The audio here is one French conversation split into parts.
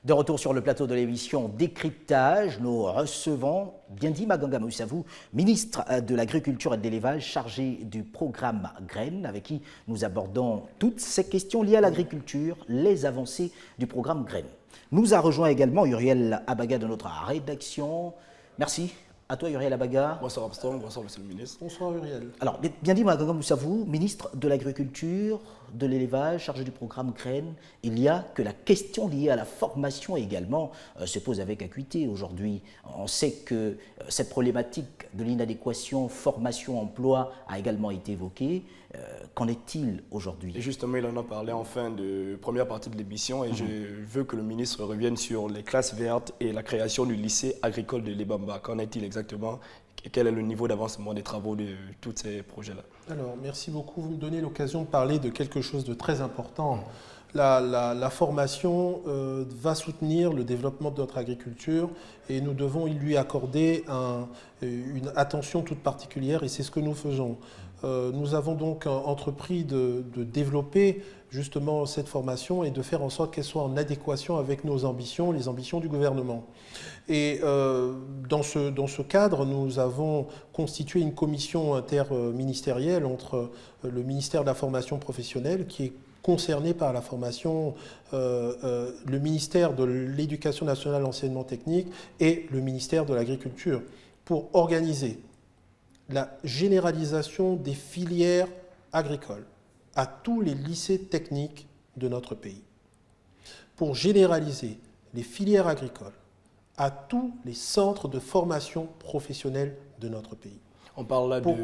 De retour sur le plateau de l'émission Décryptage, nous recevons Biendi Maganga Moussavou, ministre de l'Agriculture et de l'Élevage, chargé du programme Graines, avec qui nous abordons toutes ces questions liées à l'agriculture, les avancées du programme Graines. Nous a rejoint également Uriel Abaga de notre rédaction. Merci à toi Uriel Abaga. Bonsoir Armstrong, bonsoir Monsieur le ministre. Bonsoir Uriel. Alors, Biendi Maganga Moussavou, ministre de l'Agriculture, de l'Élevage, chargé du programme Graines, il y a que la question liée à la formation également se pose avec acuité aujourd'hui. On sait que cette problématique de l'inadéquation formation-emploi a également été évoquée. Qu'en est-il aujourd'hui? Et justement, il en a parlé en fin de première partie de l'émission et je veux que le ministre revienne sur les classes vertes et la création du lycée agricole de Libamba. Qu'en est-il exactement? Et quel est le niveau d'avancement des travaux de tous ces projets-là? Alors, merci beaucoup. Vous me donnez l'occasion de parler de quelque chose de très important. La formation va soutenir le développement de notre agriculture et nous devons lui accorder une attention toute particulière et c'est ce que nous faisons. Nous avons donc entrepris de développer justement cette formation et de faire en sorte qu'elle soit en adéquation avec nos ambitions, les ambitions du gouvernement. Et dans ce cadre, nous avons constitué une commission interministérielle entre le ministère de la formation professionnelle qui est concerné par la formation, le ministère de l'Éducation nationale, l'enseignement technique et le ministère de l'Agriculture pour organiser la généralisation des filières agricoles à tous les lycées techniques de notre pays. Pour généraliser les filières agricoles à tous les centres de formation professionnelle de notre pays. On parle là de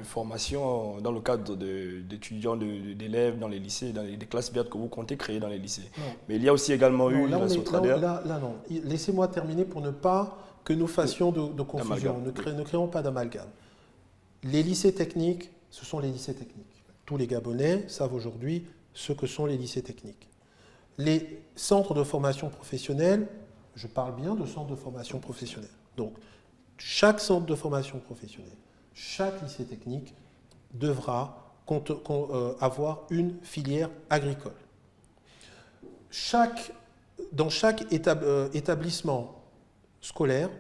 formation dans le cadre d'étudiants, d'élèves dans les lycées, dans les classes vertes que vous comptez créer dans les lycées. Non. Mais il y a aussi également eu la Sotrader. Là, non. Laissez-moi terminer pour ne pas que nous fassions de confusion. Ne créons pas d'amalgame. Les lycées techniques, ce sont les lycées techniques. Tous les Gabonais savent aujourd'hui ce que sont les lycées techniques. Les centres de formation professionnelle, je parle bien de centres de formation professionnelle. Donc, chaque centre de formation professionnelle, chaque lycée technique devra avoir une filière agricole. Dans chaque établissement scolaire,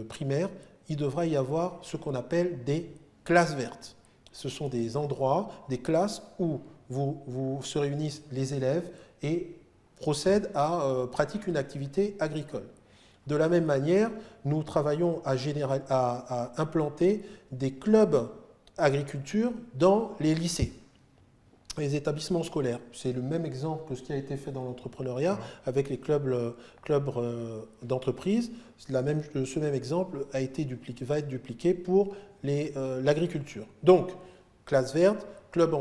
primaire, il devra y avoir ce qu'on appelle des classes vertes. Ce sont des endroits, des classes où se réunissent les élèves et procèdent pratiquent une activité agricole. De la même manière, nous travaillons à implanter des clubs agriculture dans les lycées, les établissements scolaires. C'est le même exemple que ce qui a été fait dans l'entrepreneuriat avec les clubs d'entreprise. Ce même exemple va être dupliqué pour l'agriculture. Donc, classe verte, club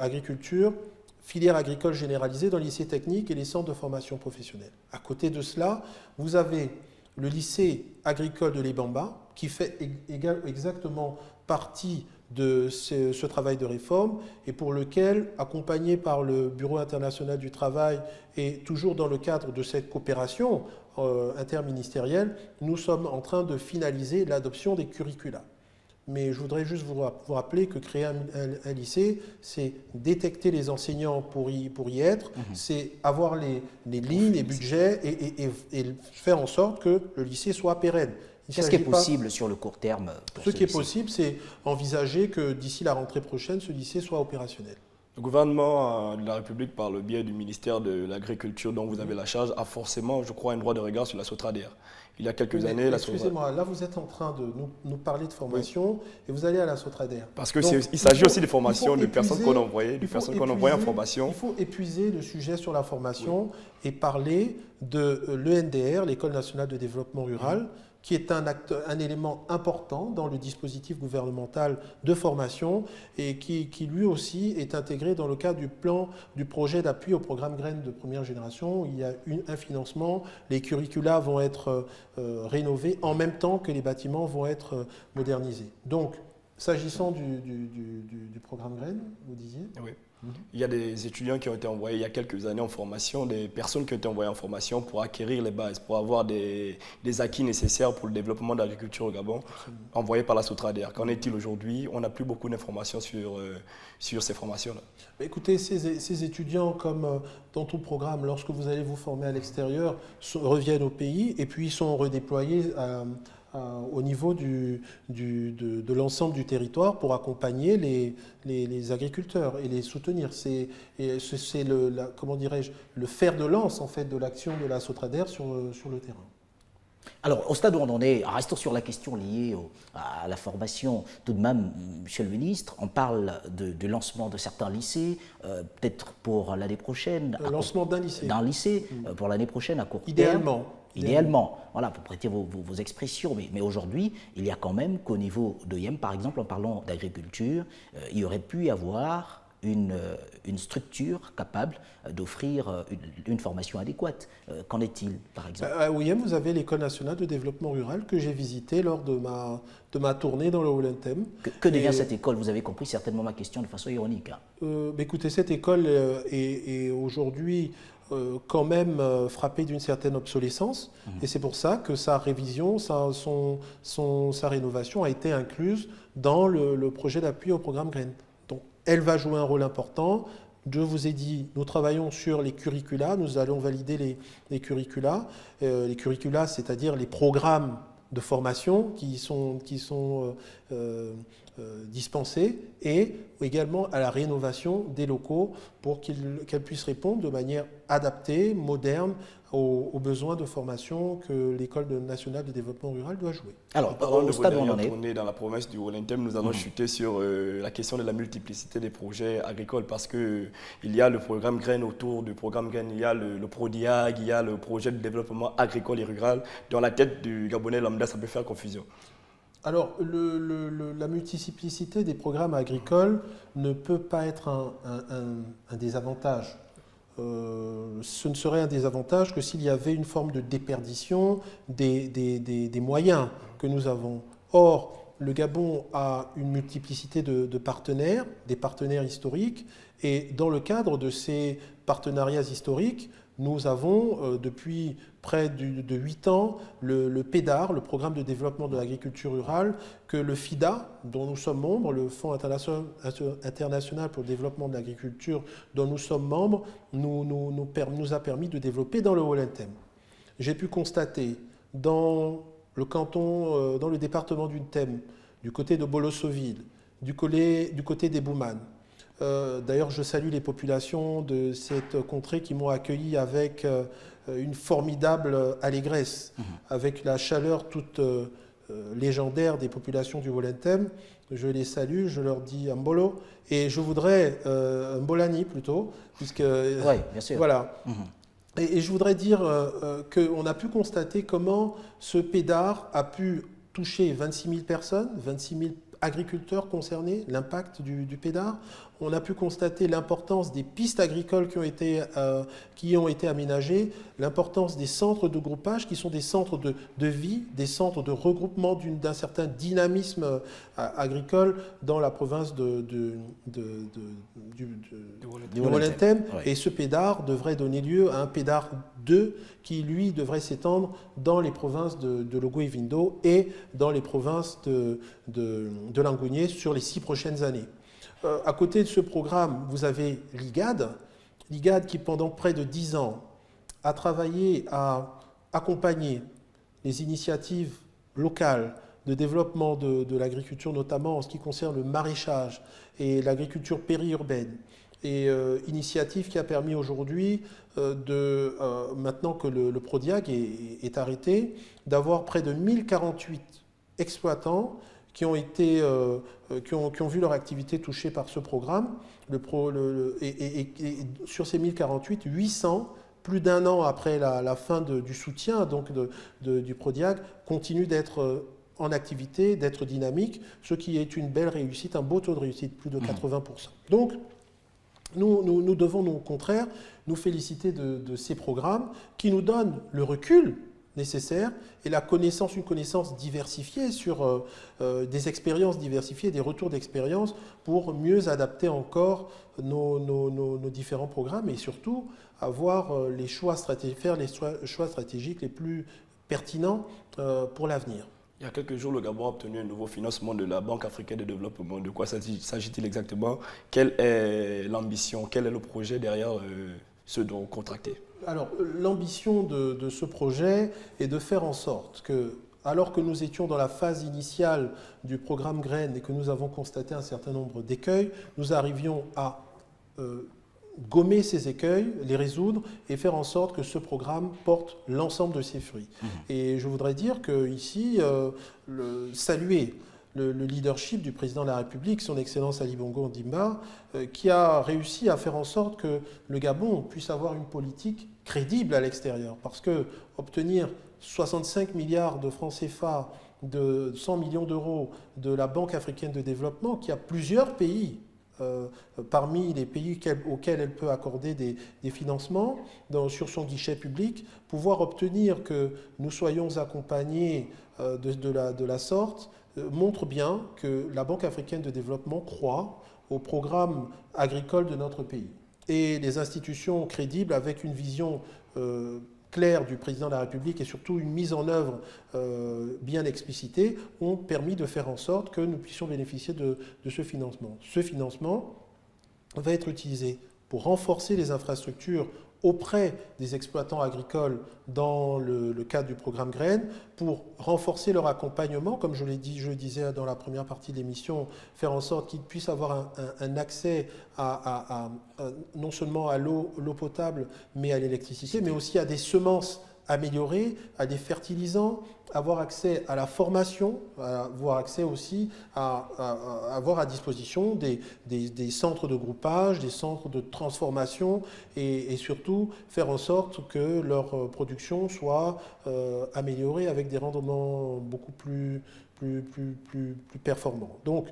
agriculture, filière agricole généralisée dans les lycées techniques et les centres de formation professionnelle. À côté de cela, vous avez le lycée agricole de l'Ebamba qui fait exactement partie de ce travail de réforme et pour lequel, accompagné par le Bureau international du travail et toujours dans le cadre de cette coopération interministérielle, nous sommes en train de finaliser l'adoption des curricula. Mais je voudrais juste vous rappeler que créer un lycée, c'est détecter les enseignants pour y être, c'est avoir les lignes, les budgets et faire en sorte que le lycée soit pérenne. Qu'est-ce qui est possible sur le court terme pour ce qui est possible, c'est envisager que d'ici la rentrée prochaine, ce lycée soit opérationnel. Le gouvernement de la République, par le biais du ministère de l'Agriculture dont vous avez la charge, a forcément, je crois, un droit de regard sur la Sotrader. Il y a quelques années... Excusez-moi, là vous êtes en train de nous parler de formation et vous allez à la Sotrader. Parce qu'il s'agit aussi de formation de personnes qu'on envoyait, en formation. Il faut épuiser le sujet sur la formation et parler de l'ENDR, l'École nationale de développement rural, qui est un élément important dans le dispositif gouvernemental de formation et qui lui aussi est intégré dans le cadre du projet d'appui au programme Graines de première génération. Il y a un financement, les curricula vont être rénovés en même temps que les bâtiments vont être modernisés. Donc, S'agissant du programme Graines, vous disiez? Oui. Il y a des étudiants qui ont été envoyés il y a quelques années en formation, des personnes qui ont été envoyées en formation pour acquérir les bases, pour avoir des acquis nécessaires pour le développement de l'agriculture au Gabon, envoyés par la Sotrader. Qu'en est-il aujourd'hui? On n'a plus beaucoup d'informations sur ces formations-là. Écoutez, ces étudiants, comme dans tout programme, lorsque vous allez vous former à l'extérieur, reviennent au pays et puis sont redéployés au niveau de l'ensemble du territoire pour accompagner les agriculteurs et les soutenir. C'est comment dirais-je, le fer de lance en fait, de l'action de la Sotrader sur le terrain. Alors, au stade où on en est, restons sur la question liée à la formation. Tout de même, Monsieur le Ministre, on parle du lancement de certains lycées, peut-être pour l'année prochaine. Le lancement d'un lycée. D'un lycée, pour l'année prochaine, à court terme. Idéalement, voilà, pour prêter vos expressions. Mais aujourd'hui, il y a quand même qu'au niveau de Yem, par exemple, en parlant d'agriculture, il y aurait pu y avoir une structure capable d'offrir une formation adéquate. Qu'en est-il, par exemple? À Yem, vous avez l'École nationale de développement rural que j'ai visitée lors de ma tournée dans le Haut-Lantem. Que devient cette école? Vous avez compris certainement ma question de façon ironique. Écoutez, cette école est aujourd'hui quand même frappée d'une certaine obsolescence, et c'est pour ça que sa révision, sa rénovation a été incluse dans le projet d'appui au programme Graines. Donc, elle va jouer un rôle important. Je vous ai dit, nous travaillons sur les curricula, nous allons valider les curricula. Les curricula, c'est-à-dire les programmes de formation qui sont dispensés, et également à la rénovation des locaux pour qu'elles puissent répondre de manière adaptée, moderne, aux besoins de formation que l'École nationale de développement rural doit jouer. Alors, au stade où on est dans la province du Haut-Lantem, nous allons chuter sur la question de la multiplicité des projets agricoles, parce qu'il y a le programme Graines, autour du programme Graines, il y a le PRODIAG, il y a le projet de développement agricole et rural. Dans la tête du Gabonais lambda, ça peut faire confusion. Alors, la multiplicité des programmes agricoles ne peut pas être un désavantage. Ce ne serait un désavantage que s'il y avait une forme de déperdition des moyens que nous avons. Or, le Gabon a une multiplicité de partenaires, des partenaires historiques, et dans le cadre de ces partenariats historiques, nous avons depuis près de 8 ans le PEDAR, le Programme de développement de l'agriculture rurale, que le FIDA, dont nous sommes membres, le Fonds international pour le développement de l'agriculture, dont nous sommes membres, nous a permis de développer dans le Haut-Lantem. J'ai pu constater dans le canton, dans le département du Ntem, du côté de Bolossoville, du côté des Boumanes. D'ailleurs, je salue les populations de cette contrée qui m'ont accueilli avec une formidable allégresse, avec la chaleur toute légendaire des populations du Haut-Lantem. Je les salue, je leur dis Mbolo, et je voudrais Mbolani plutôt, puisque oui, bien sûr. Voilà. Et je voudrais dire qu'on a pu constater comment ce PEDAR a pu toucher 26 000 personnes, 26 000 agriculteurs concernés, l'impact du PEDAR. On a pu constater l'importance des pistes agricoles qui ont été aménagées, l'importance des centres de groupage qui sont des centres de vie, des centres de regroupement d'un certain dynamisme agricole dans la province du Haut-Lantem. Et ce PEDAR devrait donner lieu à un PEDAR 2 qui, lui, devrait s'étendre dans les provinces de Logo et Vindo et dans les provinces de Langounier sur les 6 prochaines années. À côté de ce programme, vous avez l'IGAD qui, pendant près de 10 ans, a travaillé à accompagner les initiatives locales de développement de l'agriculture, notamment en ce qui concerne le maraîchage et l'agriculture périurbaine. Et initiative qui a permis aujourd'hui, maintenant que le PRODIAG est arrêté, d'avoir près de 1048 exploitants qui ont vu leur activité touchée par ce programme. Et sur ces 1048, 800, plus d'un an après la fin du soutien donc du PRODIAG, continuent d'être en activité, d'être dynamiques, ce qui est une belle réussite, un beau taux de réussite, plus de 80%. Donc, nous devons au contraire nous féliciter de ces programmes qui nous donnent le recul nécessaire et la connaissance, une connaissance diversifiée sur des expériences diversifiées, des retours d'expérience pour mieux adapter encore nos différents programmes et surtout avoir faire les choix stratégiques les plus pertinents pour l'avenir. Il y a quelques jours, le Gabon a obtenu un nouveau financement de la Banque africaine de développement. De quoi s'agit-il exactement? Quelle est l'ambition? Quel est le projet derrière ce don contracté? Alors, l'ambition de ce projet est de faire en sorte que, alors que nous étions dans la phase initiale du programme Graines et que nous avons constaté un certain nombre d'écueils, nous arrivions à gommer ces écueils, les résoudre et faire en sorte que ce programme porte l'ensemble de ses fruits. Et je voudrais dire qu'ici, saluer le leadership du président de la République, son Excellence Ali Bongo Ondimba, qui a réussi à faire en sorte que le Gabon puisse avoir une politique crédible à l'extérieur. Parce que obtenir 65 milliards de francs CFA, de 100 millions d'euros de la Banque africaine de développement, qui a plusieurs pays, parmi les pays auxquels elle peut accorder des financements sur son guichet public, pouvoir obtenir que nous soyons accompagnés de la sorte, montre bien que la Banque africaine de développement croit au programme agricole de notre pays. Et les institutions crédibles, avec une vision claire du président de la République et surtout une mise en œuvre bien explicitée, ont permis de faire en sorte que nous puissions bénéficier de ce financement. Ce financement va être utilisé pour renforcer les infrastructures auprès des exploitants agricoles dans le cadre du programme Graines, pour renforcer leur accompagnement, comme je le disais dans la première partie de l'émission, faire en sorte qu'ils puissent avoir un accès non seulement à l'eau potable, mais à l'électricité, mais aussi à des semences améliorées, à des fertilisants, avoir accès à la formation, avoir accès aussi à avoir à disposition des centres de groupage, des centres de transformation et surtout faire en sorte que leur production soit améliorée avec des rendements beaucoup plus performants. Donc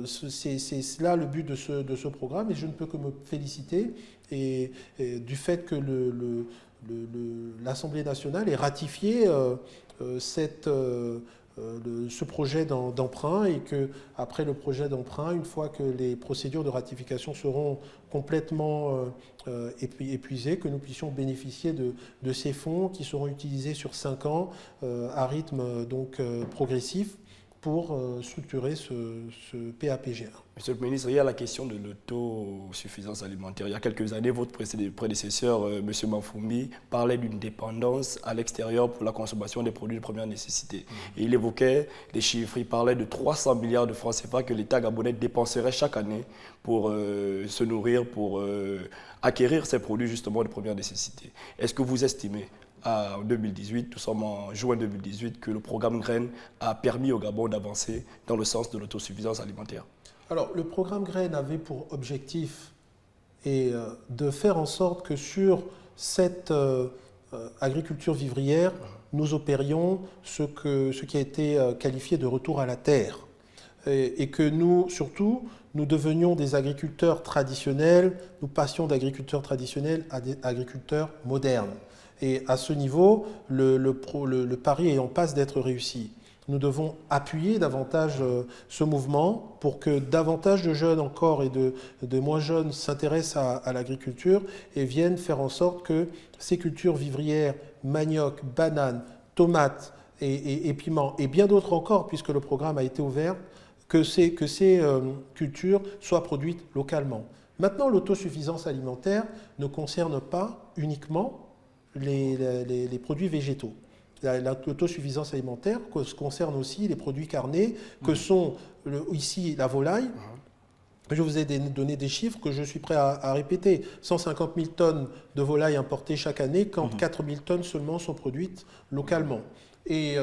c'est là le but de ce programme et je ne peux que me féliciter du fait que l'Assemblée nationale ait ratifié ce projet d'emprunt et qu'après le projet d'emprunt, une fois que les procédures de ratification seront complètement épuisées, que nous puissions bénéficier de ces fonds qui seront utilisés sur 5 ans à rythme donc progressif pour structurer ce PAPGA. Monsieur le ministre, il y a la question de l'autosuffisance alimentaire. Il y a quelques années, votre prédécesseur, M. Mafumbi, parlait d'une dépendance à l'extérieur pour la consommation des produits de première nécessité. Et il évoquait des chiffres, il parlait de 300 milliards de francs CFA que l'État gabonais dépenserait chaque année pour se nourrir, pour acquérir ces produits justement de première nécessité. Est-ce que vous estimez en 2018, nous sommes en juin 2018, que le programme Graines a permis au Gabon d'avancer dans le sens de l'autosuffisance alimentaire? Alors, le programme Graines avait pour objectif de faire en sorte que sur cette agriculture vivrière, nous opérions ce qui a été qualifié de retour à la terre. Et que nous, surtout, nous devenions des agriculteurs traditionnels, nous passions d'agriculteurs traditionnels à des agriculteurs modernes. Et à ce niveau, le pari est en passe d'être réussi. Nous devons appuyer davantage ce mouvement pour que davantage de jeunes encore et de moins jeunes s'intéressent à l'agriculture et viennent faire en sorte que ces cultures vivrières, manioc, bananes, tomates et piments, et bien d'autres encore, puisque le programme a été ouvert, que ces cultures soient produites localement. Maintenant, l'autosuffisance alimentaire ne concerne pas uniquement les produits végétaux. L'autosuffisance alimentaire concerne aussi les produits carnés que sont ici la volaille. Je vous ai donné des chiffres que je suis prêt à répéter. 150 000 tonnes de volailles importées chaque année, quand 4 000 tonnes seulement sont produites localement. Et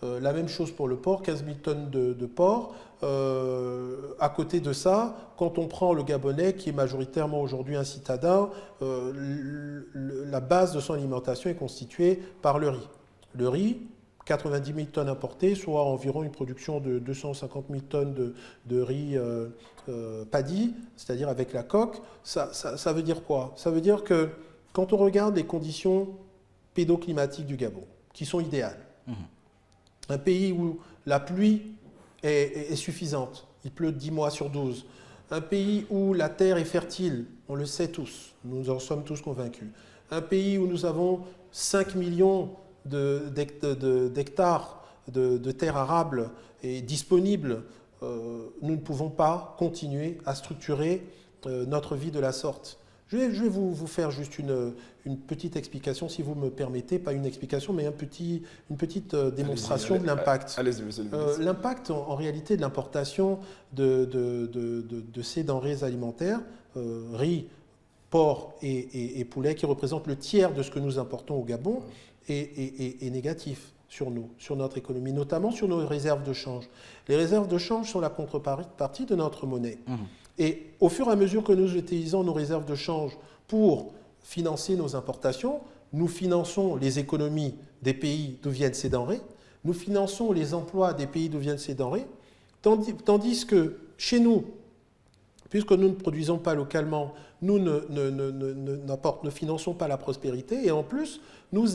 la même chose pour le porc, 15 000 tonnes de porc. À côté de ça, quand on prend le Gabonais, qui est majoritairement aujourd'hui un citadin, la base de son alimentation est constituée par le riz. Le riz, 90 000 tonnes importées, soit environ une production de 250 000 tonnes de riz paddy, c'est-à-dire avec la coque. Ça veut dire quoi? Ça veut dire que quand on regarde les conditions pédoclimatiques du Gabon, qui sont idéales. Un pays où la pluie est suffisante, il pleut 10 mois sur 12. Un pays où la terre est fertile, on le sait tous, nous en sommes tous convaincus. Un pays où nous avons 5 millions d'hectares de terres arables et disponibles, nous ne pouvons pas continuer à structurer notre vie de la sorte. Je vais vous faire juste une petite explication, si vous me permettez, pas une explication, mais une petite démonstration de l'impact. Allez-y, monsieur le ministre. L'impact, en réalité, de l'importation de ces denrées alimentaires, riz, porc et poulet, qui représentent le tiers de ce que nous importons au Gabon, est négatif sur nous, sur notre économie, notamment sur nos réserves de change. Les réserves de change sont la contrepartie de notre monnaie. Et au fur et à mesure que nous utilisons nos réserves de change pour financer nos importations, nous finançons les économies des pays d'où viennent ces denrées, nous finançons les emplois des pays d'où viennent ces denrées, tandis que chez nous, puisque nous ne produisons pas localement, nous ne finançons pas la prospérité, et en plus, nous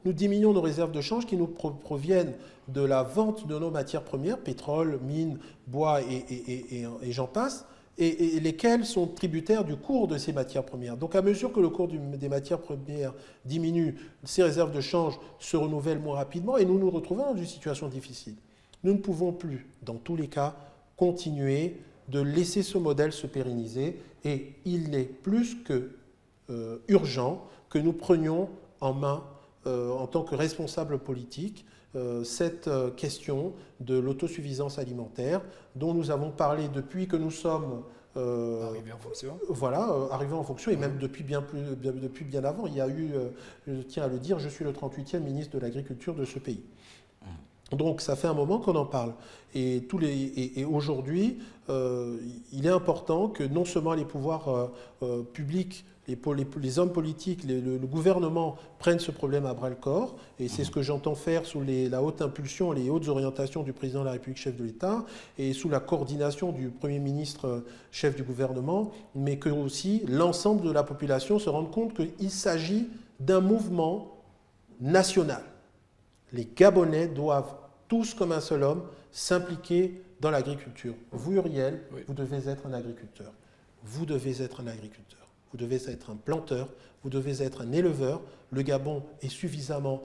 diminuons nos réserves de change qui nous proviennent de la vente de nos matières premières, pétrole, mines, bois et j'en passe, et lesquelles sont tributaires du cours de ces matières premières. Donc à mesure que le cours des matières premières diminue, ces réserves de change se renouvellent moins rapidement et nous nous retrouvons dans une situation difficile. Nous ne pouvons plus, dans tous les cas, continuer de laisser ce modèle se pérenniser, et il est plus que urgent que nous prenions en main, en tant que responsables politiques, cette question de l'autosuffisance alimentaire dont nous avons parlé depuis que nous sommes Arrivé en fonction. arrivés en fonction, et même depuis bien avant. Il y a eu, je tiens à le dire, je suis le 38e ministre de l'Agriculture de ce pays. Donc ça fait un moment qu'on en parle. Et aujourd'hui, il est important que non seulement les pouvoirs publics, les hommes politiques, le gouvernement prennent ce problème à bras-le-corps, et c'est ce que j'entends faire sous la haute impulsion, les hautes orientations du président de la République, chef de l'État, et sous la coordination du Premier ministre, chef du gouvernement, mais que aussi l'ensemble de la population se rende compte qu'il s'agit d'un mouvement national. Les Gabonais doivent tous, comme un seul homme, s'impliquer dans l'agriculture. Vous, Uriel, oui. Vous devez être un agriculteur. Vous devez être un agriculteur. Vous devez être un planteur. Vous devez être un éleveur. Le Gabon est suffisamment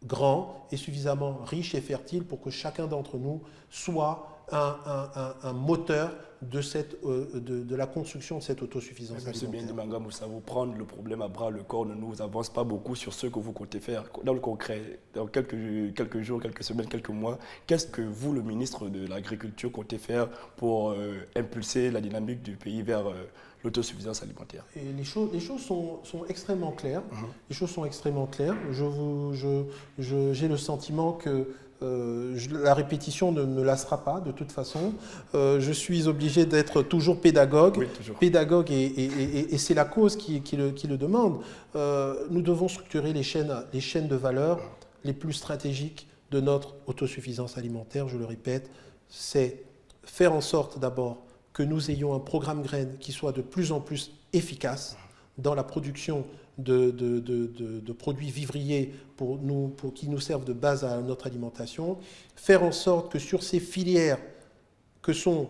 grand et suffisamment riche et fertile pour que chacun d'entre nous soit un moteur de la construction de cette autosuffisance Monsieur alimentaire. Biendi Manga Moussa, vous prendre le problème à bras le corps ne nous avance pas beaucoup sur ce que vous comptez faire. Dans le concret, dans quelques jours, quelques semaines, quelques mois, qu'est-ce que vous, le ministre de l'Agriculture, comptez faire pour impulser la dynamique du pays vers l'autosuffisance alimentaire? Et les choses sont extrêmement claires. Les choses sont extrêmement claires. J'ai le sentiment que la répétition ne me lassera pas de toute façon. Je suis obligé d'être toujours pédagogue. Oui, toujours. Pédagogue, et c'est la cause qui le demande. Nous devons structurer les chaînes de valeur les plus stratégiques de notre autosuffisance alimentaire. Je le répète, c'est faire en sorte d'abord que nous ayons un programme graines qui soit de plus en plus efficace dans la production de produits vivriers qui nous servent de base à notre alimentation, faire en sorte que sur ces filières que sont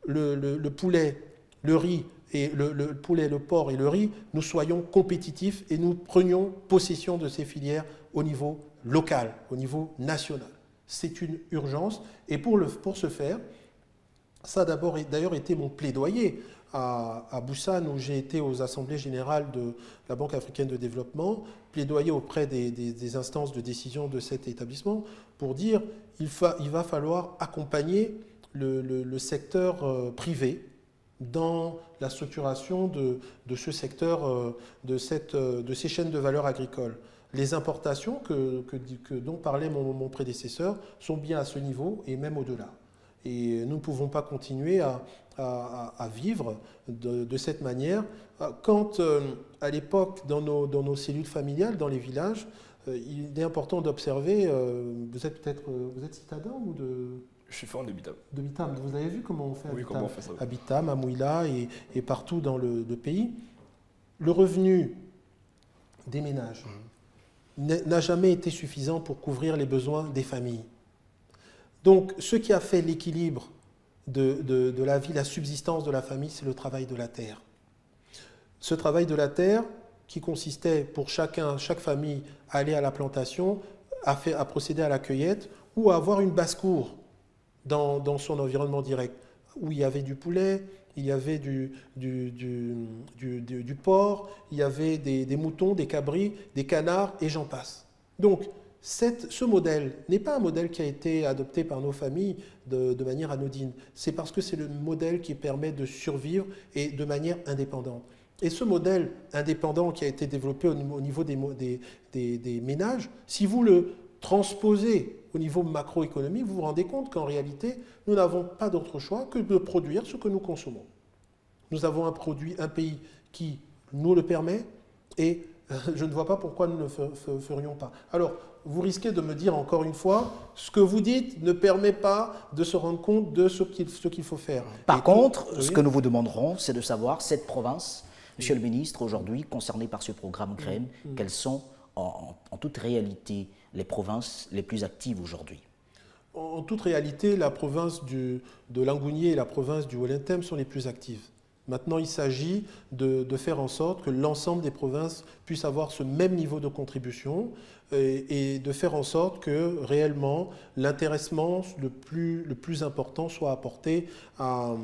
le poulet, le riz, et le poulet, le porc et le riz, nous soyons compétitifs et nous prenions possession de ces filières au niveau local, au niveau national. C'est une urgence, et pour ce faire, ça a d'ailleurs été mon plaidoyer à Busan, où j'ai été aux assemblées générales de la Banque africaine de développement, plaidoyer auprès des instances de décision de cet établissement pour dire qu'il va falloir accompagner le secteur privé dans la structuration de ce secteur, de ces chaînes de valeur agricoles. Les importations dont parlait mon prédécesseur sont bien à ce niveau et même au-delà. Et nous ne pouvons pas continuer à vivre de cette manière. Quand, à l'époque, dans nos cellules familiales, dans les villages, il est important d'observer, vous êtes citadin ou de... Je suis fan de Bitam. De Bitam. Vous avez vu comment on fait à Oui, Bitam, comment on fait ça. à Bitam, à Mouila et partout dans le pays. Le revenu des ménages n'a jamais été suffisant pour couvrir les besoins des familles. Donc, ce qui a fait l'équilibre de la vie, la subsistance de la famille, c'est le travail de la terre. Ce travail de la terre, qui consistait pour chaque famille à aller à la plantation, à procéder à la cueillette ou à avoir une basse-cour dans son environnement direct, où il y avait du poulet, il y avait du porc, il y avait des moutons, des cabris, des canards, et j'en passe. Donc, ce modèle n'est pas un modèle qui a été adopté par nos familles de manière anodine. C'est parce que c'est le modèle qui permet de survivre et de manière indépendante. Et ce modèle indépendant qui a été développé au niveau des ménages, si vous le transposez au niveau macroéconomique, vous vous rendez compte qu'en réalité, nous n'avons pas d'autre choix que de produire ce que nous consommons. Nous avons un pays qui nous le permet et je ne vois pas pourquoi nous ne le ferions pas. Alors, vous risquez de me dire encore une fois, ce que vous dites ne permet pas de se rendre compte de ce qu'il faut faire. Par contre, ce que nous vous demanderons, c'est de savoir, cette province, Monsieur le ministre, aujourd'hui, concernée par ce programme Graines, quelles sont en toute réalité les provinces les plus actives aujourd'hui? En toute réalité, la province de Langounier et la province du Haut-Lentem sont les plus actives. Maintenant, il s'agit de faire en sorte que l'ensemble des provinces puissent avoir ce même niveau de contribution et de faire en sorte que réellement l'intéressement le plus important soit apporté dans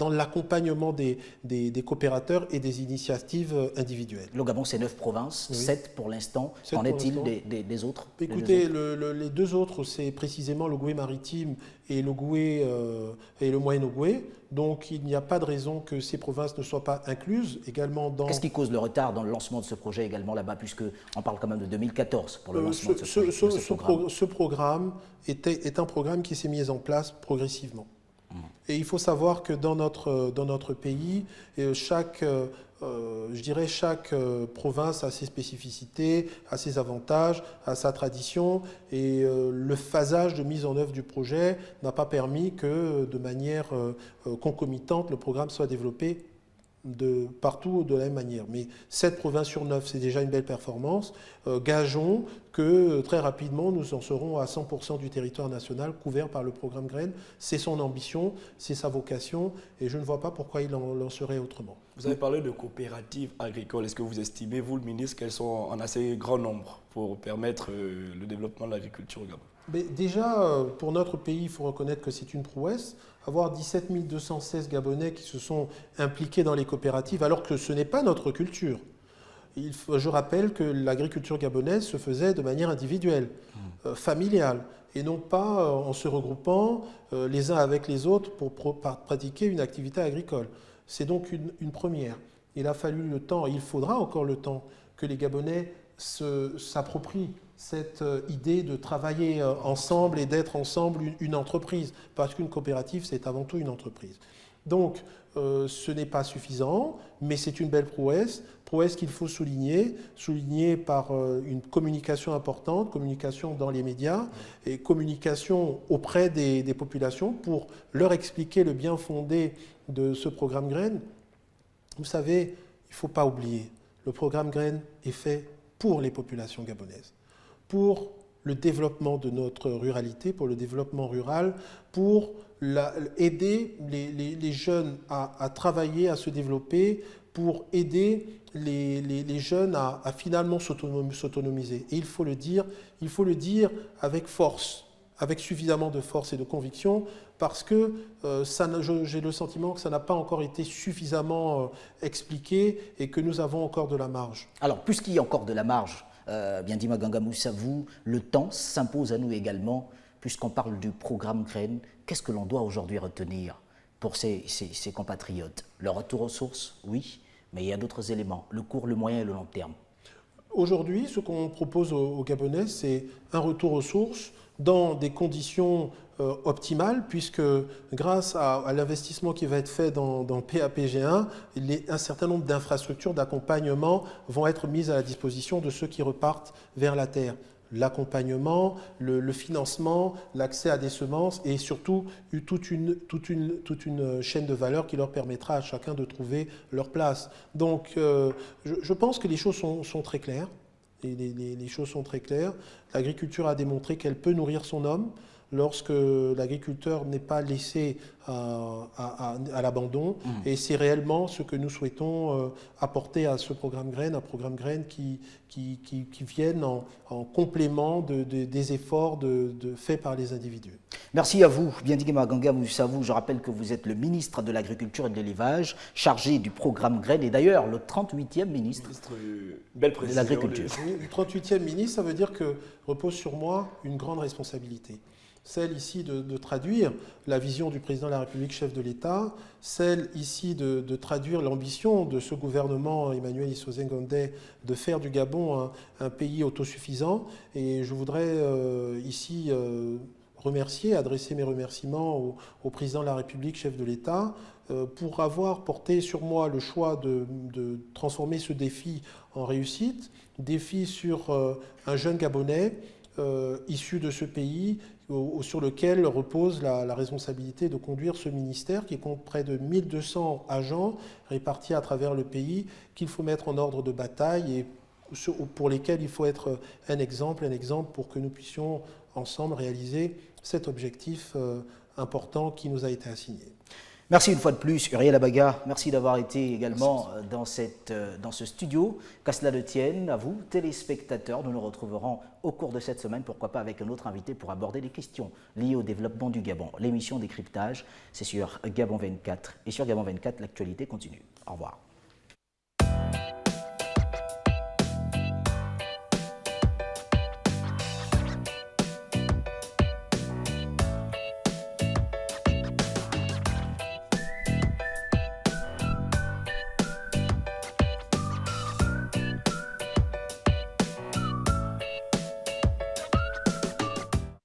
l'accompagnement des coopérateurs et des initiatives individuelles. Le Gabon, c'est 9 provinces, oui. 7 pour l'instant. Qu'en est-il des autres? Écoutez, les deux autres, c'est précisément le Goué maritime et le Goué et le Moyen-Ogoué. Donc, il n'y a pas de raison que ces provinces ne soient pas incluses également dans... Qu'est-ce qui cause le retard dans le lancement de ce projet également là-bas, puisqu'on parle quand même de 2014 pour le lancement de ce programme? Ce programme est un programme qui s'est mis en place progressivement. Et il faut savoir que dans notre pays, chaque province a ses spécificités, a ses avantages, a sa tradition, et le phasage de mise en œuvre du projet n'a pas permis que de manière concomitante le programme soit développé de partout de la même manière. Mais 7 provinces sur 9, c'est déjà une belle performance. Gageons que très rapidement, nous en serons à 100% du territoire national couvert par le programme Graines. C'est son ambition, c'est sa vocation, et je ne vois pas pourquoi il en serait autrement. Vous avez parlé de coopératives agricoles. Est-ce que vous estimez, vous le ministre, qu'elles sont en assez grand nombre pour permettre le développement de l'agriculture au Gabon? Mais déjà, pour notre pays, il faut reconnaître que c'est une prouesse. Avoir 17 216 Gabonais qui se sont impliqués dans les coopératives, alors que ce n'est pas notre culture. Je rappelle que l'agriculture gabonaise se faisait de manière individuelle, familiale, et non pas en se regroupant les uns avec les autres pour pratiquer une activité agricole. C'est donc une première. Il a fallu le temps, et il faudra encore le temps, que les Gabonais s'approprient cette idée de travailler ensemble et d'être ensemble une entreprise, parce qu'une coopérative, c'est avant tout une entreprise. Donc, ce n'est pas suffisant, mais c'est une belle prouesse qu'il faut souligner par une communication importante, communication dans les médias et communication auprès des populations pour leur expliquer le bien fondé de ce programme Graines. Vous savez, il ne faut pas oublier, le programme Graines est fait pour les populations gabonaises, pour le développement de notre ruralité, pour le développement rural, pour aider les jeunes à travailler, à se développer, pour aider les jeunes à finalement s'autonomiser. Et il faut le dire avec force, avec suffisamment de force et de conviction, parce que j'ai le sentiment que ça n'a pas encore été suffisamment expliqué et que nous avons encore de la marge. Alors, puisqu'il y a encore de la marge, Biandi Maganga Moussavou, le temps s'impose à nous également, puisqu'on parle du programme Graines. Qu'est-ce que l'on doit aujourd'hui retenir pour ces compatriotes? Le retour aux sources, oui, mais il y a d'autres éléments, le court, le moyen et le long terme. Aujourd'hui, ce qu'on propose aux Gabonais, c'est un retour aux sources dans des conditions optimales, puisque grâce à l'investissement qui va être fait dans PAPG1, un certain nombre d'infrastructures d'accompagnement vont être mises à la disposition de ceux qui repartent vers la terre. L'accompagnement, le financement, l'accès à des semences et surtout toute une chaîne de valeur qui leur permettra à chacun de trouver leur place. Donc je pense que les choses sont très claires Les choses sont très claires. L'agriculture a démontré qu'elle peut nourrir son homme lorsque l'agriculteur n'est pas laissé à l'abandon. Et c'est réellement ce que nous souhaitons apporter à ce programme Graines, un programme Graines qui vienne en complément des efforts faits par les individus. Merci à vous, Biendigui Maganga Moussavou. Je rappelle que vous êtes le ministre de l'Agriculture et de l'Élevage, chargé du programme Graines et d'ailleurs le 38e ministre belle de précision l'Agriculture. Le 38e ministre, ça veut dire que repose sur moi une grande responsabilité. Celle ici de traduire la vision du président de la République, chef de l'État, celle ici de traduire l'ambition de ce gouvernement Emmanuel Issoze Ngondé de faire du Gabon un pays autosuffisant. Et je voudrais ici adresser mes remerciements au président de la République, chef de l'État, pour avoir porté sur moi le choix de transformer ce défi en réussite, défi sur un jeune Gabonais issu de ce pays, sur lequel repose la responsabilité de conduire ce ministère qui compte près de 1200 agents répartis à travers le pays, qu'il faut mettre en ordre de bataille et pour lesquels il faut être un exemple pour que nous puissions ensemble réaliser cet objectif important qui nous a été assigné. Merci une fois de plus, Uriel Abaga. Merci d'avoir été également dans ce studio. Qu'à cela ne tienne, à vous, téléspectateurs, nous nous retrouverons au cours de cette semaine, pourquoi pas avec un autre invité pour aborder les questions liées au développement du Gabon. L'émission Décryptage, c'est sur Gabon 24. Et sur Gabon 24, l'actualité continue. Au revoir.